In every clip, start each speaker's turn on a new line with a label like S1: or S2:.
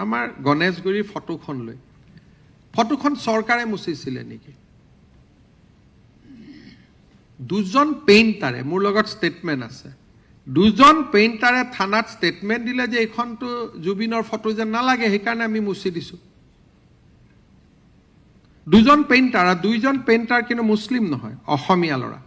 S1: আমাৰ গণেশগুৰিৰ ফটোখন লৈ ফটোখন চৰকাৰে মুচিছিলে নেকি দুজন পেইণ্টাৰে মোৰ লগত ষ্টেটমেন্ট আছে দুজন পেইণ্টাৰে থানাত ষ্টেটমেন্ট দিলে যে এইখনটো জুবিনৰ ফটো যেন নালাগে সেইকাৰণে আমি মুচি দিছো দুজন পেইণ্টাৰ কিন্তু মুছলিম নহয় অসমীয়া ল'ৰা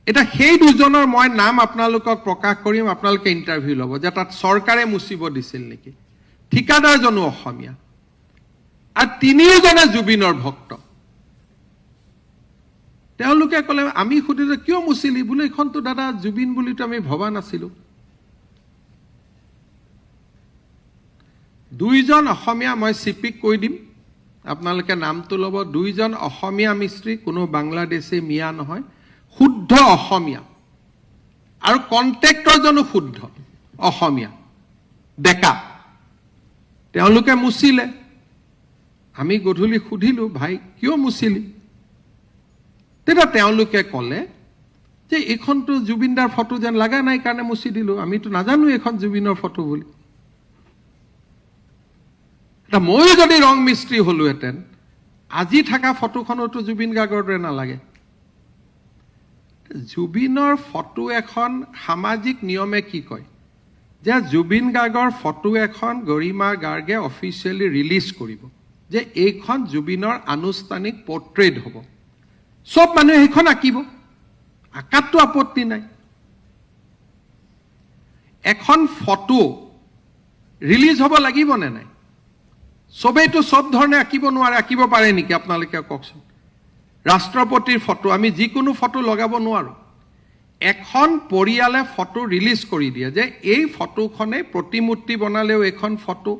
S1: এটা সেই দুজনৰ মই নাম আপোনালোকক প্ৰকাশ কৰিম আপোনালোকে ইন্টাৰভিউ ল'ব যে তাত চৰকাৰে মুচিব দিছিল নেকি ঠিকাদাৰ জনো অসমীয়া আৰু তিনিজনে জুবিনৰ ভক্ত তেওঁলোকে ক'লে আমি খুদিলে কিয় মুচিলি বুলি এখনটো দাদা জুবিন বুলিতো আমি ভবা নাছিলো দুইজন অসমীয়া মই সিপিক কৈ দিম আপোনালোকে নামটো ল'ব দুইজন অসমীয়া মিস্ত্ৰী কোনো বাংলাদেশী মিয়া নহয় শুদ্ধ অসমীয়া আৰু কন্ট্ৰাক্টৰ জনো শুদ্ধ অসমীয়া ডেকা তেওঁলোকে মুচিলে আমি গধূলি খুদিলো ভাই কিয় মুচিলি তেতিয়া তেওঁলোকে ক'লে যে এইখনটো জুবিনদাৰ ফটো যেন লাগা নাই কাৰণে মুচি দিলো আমিতো নাজানো এইখন জুবিনৰ ফটো বুলি এটা মই যদি ৰং মিস্ত্ৰী হলোহেঁতেন আজি থকা ফটোখনতো জুবিন গাৰ্গৰ দৰে নালাগে জুবিনৰ ফটো এখন সামাজিক নিয়মে কি কয় যে জুবিন গাৰ্গৰ ফটো এখন গৰিমা গাৰ্গে অফিচিয়েলি ৰিলিজ কৰিব যে এইখন জুবিনৰ আনুষ্ঠানিক পোৰ্ট্ৰেট হ'ব সব মানুহে এইখন আঁকিব আঁকাতটো আপত্তি নাই এখন ফটো ৰিলিজ হ'ব লাগিব নে নাই সবেইতো সব ধৰণে আঁকিব নোৱাৰে আঁকিব পাৰে নেকি আপোনালোকে কওকচোন ৰাষ্ট্ৰপতিৰ ফটো আমি যিকোনো ফটো লগাব নোৱাৰো এখন পৰিয়ালে ফটো ৰিলিজ কৰি দিয়ে যে এই ফটোখনে প্ৰতিমূৰ্তি বনালেও এখন ফটো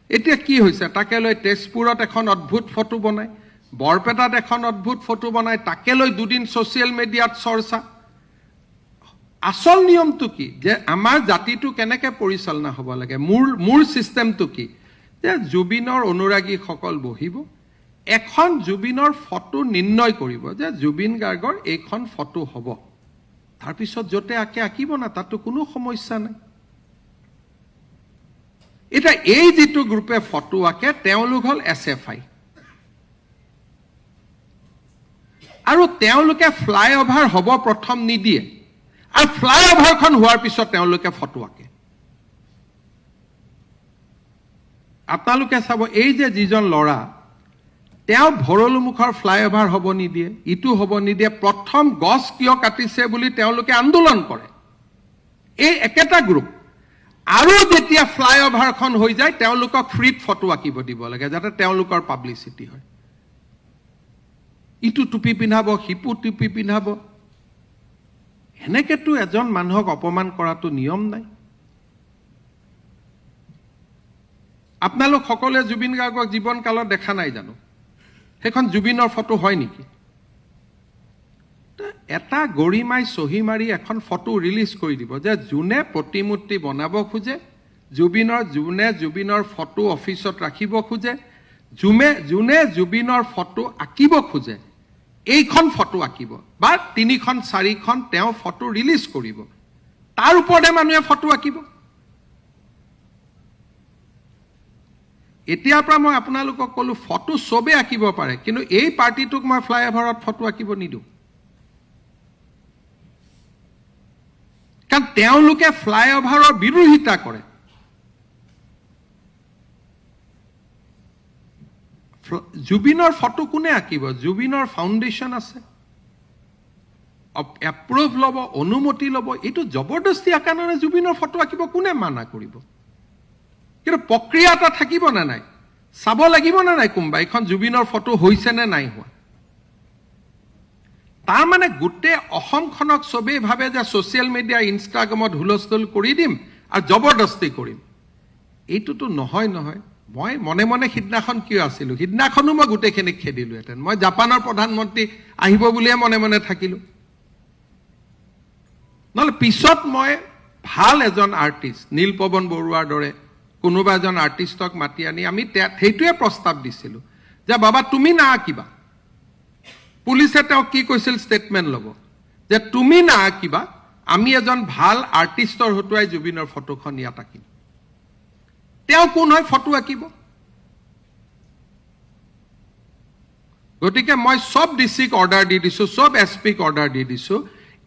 S1: এতিয়া কি হৈছে তাকে লৈ তেজপুৰত এখন অদ্ভুত ফটো বনায় বৰপেটাত এখন অদ্ভুত ফটো বনায় তাকে লৈ দুদিন সোশ্যাল মিডিয়াত চৰ্চা আসল নিয়মটো কি যে আমাৰ জাতিটো কেনেকৈ পৰিচালনা হ'ব লাগে মূল সিস্টেমটো কি যে জুবিনৰ অনুৰাগীসকল বহিব এখন জুবিনৰ ফটো নিৰ্ণয় কৰিব যে জুবিন গাৰ্গৰ এইখন ফটো হ'ব তাৰ পিছত যতে আঁকিব না তাতো কোনো সমস্যা নাই এটা এই যেটো গ্ৰুপে ফটো আঁকে তেওঁলোক হল এছএফআই আৰু তেওঁলোকে ফ্লাইওভাৰ হ'ব প্ৰথম নিদিয়ে আৰু ফ্লাইওভাৰখন হোৱাৰ পিছত তেওঁলোকে ফটো আঁকে আপোনালোকে চাব এই যে যিজন ল'ৰা তেওঁ ভৰলুমুখৰ ফ্লাইওভাৰ হ'ব নিদিয়ে ইটো হ'ব নিদিয়ে প্ৰথম গছ কিয় কাটিছে বুলি তেওঁলোকে আন্দোলন কৰে এই একেটা গ্ৰুপ আৰু যেতিয়া ফ্লাইওভাৰখন হৈ যায় তেওঁলোকক ফ্ৰীত ফটো আঁকিব দিব লাগে যাতে তেওঁলোকৰ পাব্লিচিটি হয় ইটো টুপি পিন্ধাব হিপু টুপি পিন্ধাব এনেকেতো এজন মানুহক অপমান কৰাটো নিয়ম নাই আপোনালোক সকলোৱে জুবিন গাৰ্গক জীৱন কালত দেখা নাই জানো সেইখন জুবিনৰ ফটো হয় নেকি এটা গৰিমাই সহি মাৰি এখন ফটো ৰিলিজ কৰি দিব যে জুনে প্ৰতিমূৰ্তি বনাব খোজে জুবিনৰ ফটো অফিচত ৰাখিব খোজে জুনে জুবিনৰ ফটো আঁকিব খোজে এইখন ফটো আঁকিব বা 3খন 4খন তেওঁ ফটো ৰিলিজ কৰিব তাৰ ওপৰতে মানুহে ফটো আঁকিব এতিয়াৰ পৰা মই আপোনালোকক ক'লো ফটো সবে আঁকিব পাৰে কিন্তু এই পাৰ্টিটোক মই ফ্লাইওভাৰত ফটো আঁকিব নিদিওঁ কাৰণ তেওঁলোকে ফ্লাইওভাৰৰ বিৰোধিতা কৰে জুবিনৰ ফটো কোনে আঁকিব জুবিনৰ ফাউণ্ডেশ্যন আছে এপ্ৰুভ ল'ব অনুমতি ল'ব এইটো জবৰদস্তি আকাৰণে জুবিনৰ ফটো আঁকিব কোনে মানা কৰিব কিন্তু প্ৰক্ৰিয়া এটা থাকিব না নাই চাব লাগিব না নাই কোনবা এখন জুবিনৰ ফটো হৈছে নে নাই হোৱা তাৰ মানে গোটে অসমখনক সবে ভাবে যে সোশ্যাল মিডিয়া ইনষ্টাগ্ৰামত হুলস্থুল কৰি দিম আৰু জবৰদস্তি কৰিম এইটোতো নহয় মই মনে মনে সিদিনাখন কিয় আছিলো সিদিনাখনো মই গোটেইখিনিক খেদিলোহেঁতেন মই জাপানৰ প্ৰধানমন্ত্ৰী আহিব বুলিয়ে মনে মনে থাকিলো নহলে পিছত মই ভাল এজন আৰ্টিষ্ট নীলপৱন বৰুৱাৰ দৰে কোনোবা এজন আৰ্টিষ্টক মাতি আনি আমি সেইটোৱে প্ৰস্তাৱ দিছিলো যে বাবা তুমি না আঁকিবা পুলিচে তেওঁ কি কৈছিল ষ্টেটমেন্ট ল'ব যে তুমি না আঁকিবা আমি এজন ভাল আৰ্টিষ্টৰ হতুৱাই জুবিনৰ ফটোখন ইয়াত আঁকিম তেওঁ কোন হয় ফটো আঁকিব? গতিকে মই সব ডিসিক অৰ্ডাৰ দি দিছো, সব এছপিক অৰ্ডাৰ দি দিছো,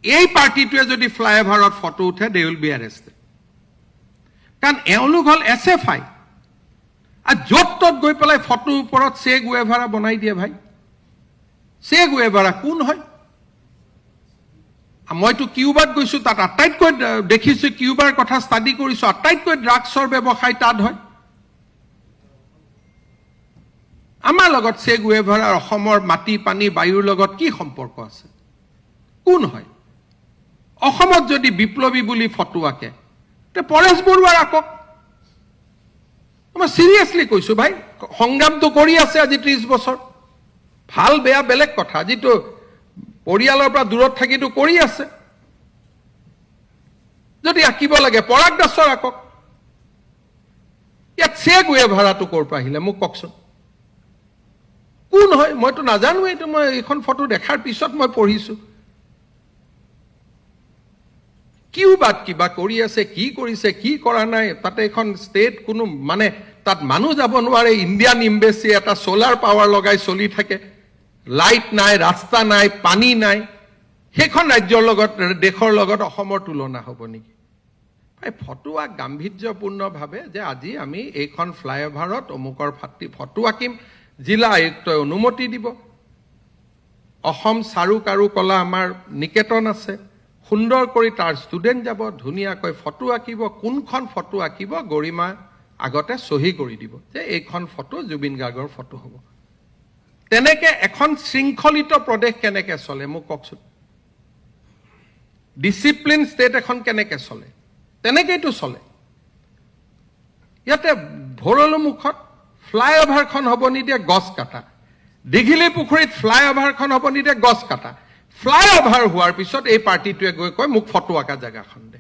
S1: এই পাৰ্টিটোৱে যদি ফ্লাইঅভাৰত ফটো উঠে দে উইল বি এৰেষ্টেড। কাৰণ এওঁলোক হল SFI, আৰু য'ত ত'ত গৈ পেলাই ফটোৰ ওপৰত চে গুৱেভাৰা বনাই দিয়ে। ভাই চে গুৱেভাৰা কোন হয়? মইতো কিউবাত গৈছো, তাত আটাইতকৈ দেখিছো, কিউবাৰ কথা ষ্টাডি কৰিছো, আটাইতকৈ ড্ৰাগছৰ ব্যৱসায় তাত হয়। আমাৰ লগত চে গুৱেভাৰাৰ অসমৰ মাটি পানী বায়ুৰ লগত কি সম্পৰ্ক আছে? কোন হয়? অসমত যদি বিপ্লৱী বুলি ফটো আঁকে তে পৰেশ বৰুৱাৰ আঁকক। মই চিৰিয়াছলি কৈছো ভাই, সংগ্ৰামটো কৰি আছে আজি 30 বছৰ, ভাল বেয়া বেলেগ কথা, যিটো পৰিয়ালৰ পৰা দূৰত থাকিটো কৰি আছে। যদি আঁকিব লাগে পৰাগ দাসৰ আঁকক। ইয়াত চে গুৱেভাৰাটো ক'ৰ পৰা আহিলে মোক কওকচোন? কোন হয়? মইতো নাজানো। এইটো মই এইখন ফটো দেখাৰ পিছত মই পঢ়িছো। কিউবাত কিবা কৰি আছে, কি কৰিছে কি কৰা নাই, তাতে এখন ষ্টেট কোনো মানে তাত মানুহ যাব নোৱাৰে। ইণ্ডিয়ান এম্বেচি এটা সোলাৰ পাৱাৰ লগাই চলি থাকে, লাইট নাই, ৰাস্তা নাই, পানী নাই। সেইখন ৰাজ্যৰ লগত দেশৰ লগত অসমৰ তুলনা হ'ব নেকি? ফটো আঁক গাম্ভীৰ্যপূৰ্ণভাৱে যে আজি আমি এইখন ফ্লাইঅভাৰত অমুকৰ ফটো আঁকিম, জিলা আয়ুক্তই অনুমতি দিব। অসম চাৰু কাৰু কলা আমাৰ নিকেতন আছে, সুন্দৰ কৰি তাৰ ষ্টুডেণ্ট যাব, ধুনীয়াকৈ ফটো আঁকিব। কোনখন ফটো আঁকিব গৰিমা আগতে চহী কৰি দিব যে এইখন ফটো জুবিন গাৰ্গৰ ফটো হ'ব। তেনেকে এখন শৃংখলিত প্ৰদেশ কেনেকে চলে মোক কওকচোন? ডিসিপ্লিন ষ্টেট এখন কেনেকে চলে? তেনেকেইতো চলে। ইয়াতে ভৰলুমুখত ফ্লাইঅভাৰখন হ'ব নিদিয়ে, গছ কাটা। দীঘিলী পুখুৰীত ফ্লাইঅভাৰখন হ'ব নিদিয়ে, গছ কাটা। ফ্লাইঅভাৰ হোৱাৰ পিছত এই পাৰ্টিটোৱে গৈ কয় মোক ফটো আঁকা জেগাখন দে।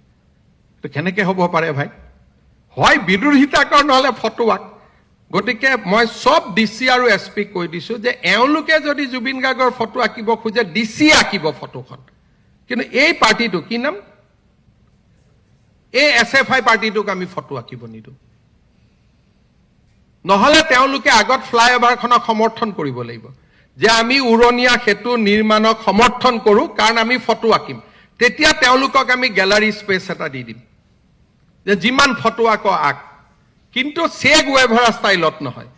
S1: তো কেনেকে হ'ব পাৰে ভাই? হয় বিৰোধিতা কৰ, নহ'লে ফটো আঁক। গতিকে মই সব ডিসি আৰু এছপিক কৈ দিছো যে এওঁলোকে যদি জুবিন গাৰ্গৰ ফটো আঁকিব খোজে ডিসি আঁকিব ফটোখন, কিন্তু এই পাৰ্টিটো কি নাম, এই SFI পাৰ্টিটোক আমি ফটো আঁকিব নিদিওঁ। নহ'লে তেওঁলোকে আগত ফ্লাইঅভাৰখনক সমৰ্থন কৰিব লাগিব যে আমি উৰণীয়া সেতু নিৰ্মাণক সমৰ্থন কৰো কাৰণ আমি ফটো আঁকিম। তেতিয়া তেওঁলোকক আমি গ্যালাৰী স্পেচ এটা দি দিম যে যিমান ফটো আঁক, কিন্তু চে গুৱেভাৰা ষ্টাইলত নহয়।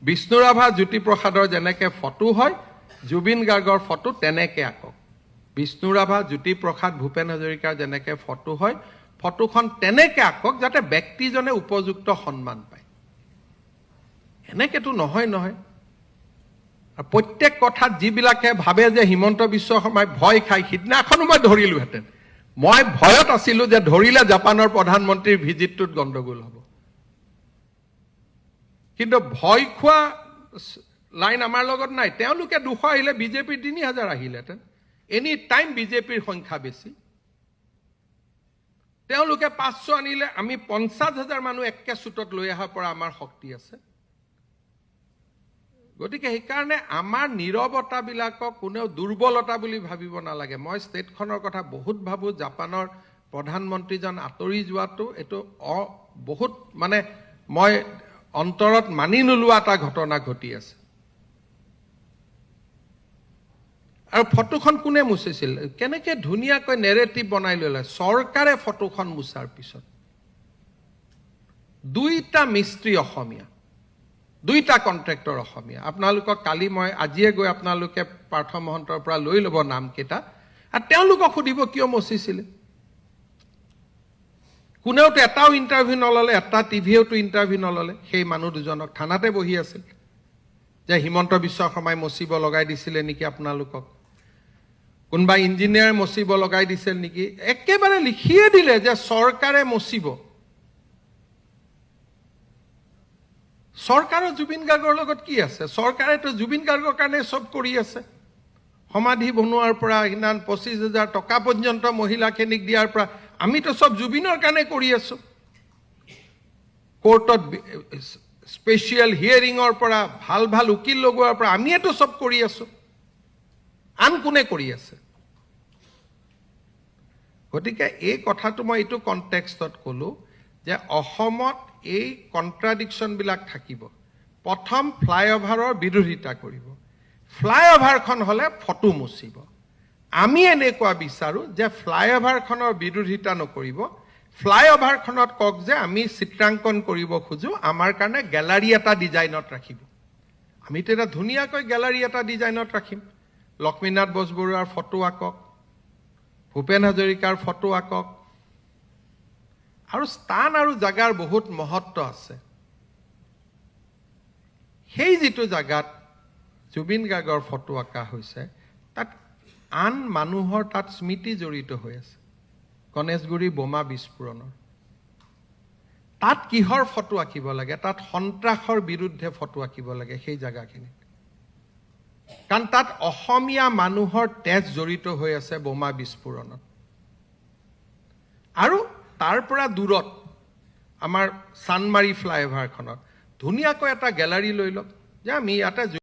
S1: বিষ্ণু ৰাভা জ্যোতিপ্ৰসাদৰ যেনেকে ফটো হয়, জুবিন গাৰ্গৰ ফটো তেনেকে আঁকক। বিষ্ণু ৰাভা জ্যোতিপ্ৰসাদ ভূপেন হাজৰিকাৰ যেনেকে ফটো হয়, ফটোখন তেনেকে আঁকক যাতে ব্যক্তিজনে উপযুক্ত সন্মান পায়। এনেকেতো নহয়। আৰু প্ৰত্যেক কথাত যিবিলাকে ভাবে যে হিমন্ত বিশ্ব শৰ্মাই ভয় খায়, সিদিনাখনো মই ধৰিলোহেঁতেন। মই ভয়ত আছিলো যে ধৰিলে জাপানৰ প্ৰধানমন্ত্ৰীৰ ভিজিটটোত গণ্ডগোল হ'ব। কিন্তু ভয় খোৱা লাইন আমাৰ লগত নাই। তেওঁলোকে 200 আহিলে বিজেপিৰ 3000 আহিলেহেঁতেন। এনি টাইম বিজেপিৰ সংখ্যা বেছি। তেওঁলোকে 500 আনিলে আমি 50,000 মানুহ একে চুটত লৈ অহাৰ পৰা আমাৰ শক্তি আছে। গতিকে সেইকাৰণে আমাৰ নীৰৱতাবিলাকক কোনেও দুৰ্বলতা বুলি ভাবিব নালাগে। মই ষ্টেটখনৰ কথা বহুত ভাবো। জাপানৰ প্ৰধানমন্ত্ৰীজন আঁতৰি যোৱাটো এইটো বহুত মানে মই অন্তৰত মানি নোলোৱা এটা ঘটনা ঘটি আছে। আৰু ফটোখন কোনে মুচিছিল? কেনেকে ধুনীয়াকৈ নেৰেটিভ বনাই ল'লে চৰকাৰে ফটোখন মুচাৰ পিছত। 2টা মিস্ত্ৰী অসমীয়া, 2টা কন্ট্ৰেক্টৰ অসমীয়া। আপোনালোকক কালি মই আজিয়ে গৈ আপোনালোকে পাৰ্থ মহন্তৰ পৰা লৈ ল'ব নামকেইটা, আৰু তেওঁলোকক সুধিব কিয় মচিছিলে। কোনেওতো এটাও ইণ্টাৰভিউ নললে, এটা টিভিয়েওতো ইণ্টাৰভিউ নললে। সেই মানুহ দুজনক থানাতে বহি আছিল যে হিমন্ত বিশ্ব শৰ্মাই মচিব লগাই দিছিলে নেকি আপোনালোকক, কোনোবা ইঞ্জিনিয়াৰ মচিব লগাই দিছিল নেকি। একেবাৰে লিখিয়ে দিলে যে চৰকাৰে মচিব। চৰকাৰৰ জুবিন গাৰ্গৰ লগত কি আছে? চৰকাৰেতো জুবিন গাৰ্গৰ কাৰণে চব কৰি আছে। সমাধি বনোৱাৰ পৰা ইমান 25,000 টকা পৰ্যন্ত মহিলাখিনিক দিয়াৰ পৰা আমিতো চব জুবিনৰ কাৰণে কৰি আছো। কোৰ্টত স্পেচিয়েল হিয়াৰিঙৰ পৰা ভাল উকিল লগোৱাৰ পৰা আমিয়েতো চব কৰি আছো। আন কোনে কৰি আছে? গতিকে এই কথাটো মই এইটো কনটেক্সটত ক'লো যে অসমত এই কণ্ট্ৰাডিকশ্যনবিলাক থাকিব। প্ৰথম ফ্লাইঅভাৰৰ বিৰোধিতা কৰিব, ফ্লাইঅভাৰখন হ'লে ফটো মুচিব। আমি এনেকুৱা বিচাৰোঁ যে ফ্লাইঅভাৰখনৰ বিৰোধিতা নকৰিব, ফ্লাইঅভাৰখনত কওক যে আমি চিত্ৰাংকন কৰিব খোজোঁ, আমাৰ কাৰণে গেলাৰী এটা ডিজাইনত ৰাখিব। আমি তেতিয়া ধুনীয়াকৈ গেলাৰী এটা ডিজাইনত ৰাখিম। লক্ষ্মীনাথ বেজবৰুৱাৰ ফটো আঁকক, ভূপেন হাজৰিকাৰ ফটো আঁকক, আৰু স্থান আৰু জাগাৰ বহুত মহত্ব আছে। সেই যিটো জাগাত জুবিন গাৰ্গৰ ফটো আঁকা হৈছে, তাত আন মানুহৰ তাত স্মৃতি জড়িত হৈ আছে। গণেশগুৰি বোমা বিস্ফোৰণৰ তাত কিহৰ ফটো আঁকিব লাগে? তাত সন্ত্ৰাসৰ বিৰুদ্ধে ফটো আঁকিব লাগে সেই জাগাখিনিত, কাৰণ তাত অসমীয়া মানুহৰ তেজ জড়িত হৈ আছে বোমা বিস্ফোৰণত। আৰু তাৰ পৰা দূৰত আমাৰ চানমাৰী ফ্লাইঅভাৰখনত ধুনীয়াকৈ এটা গেলাৰী লৈ লওক যে আমি ইয়াতে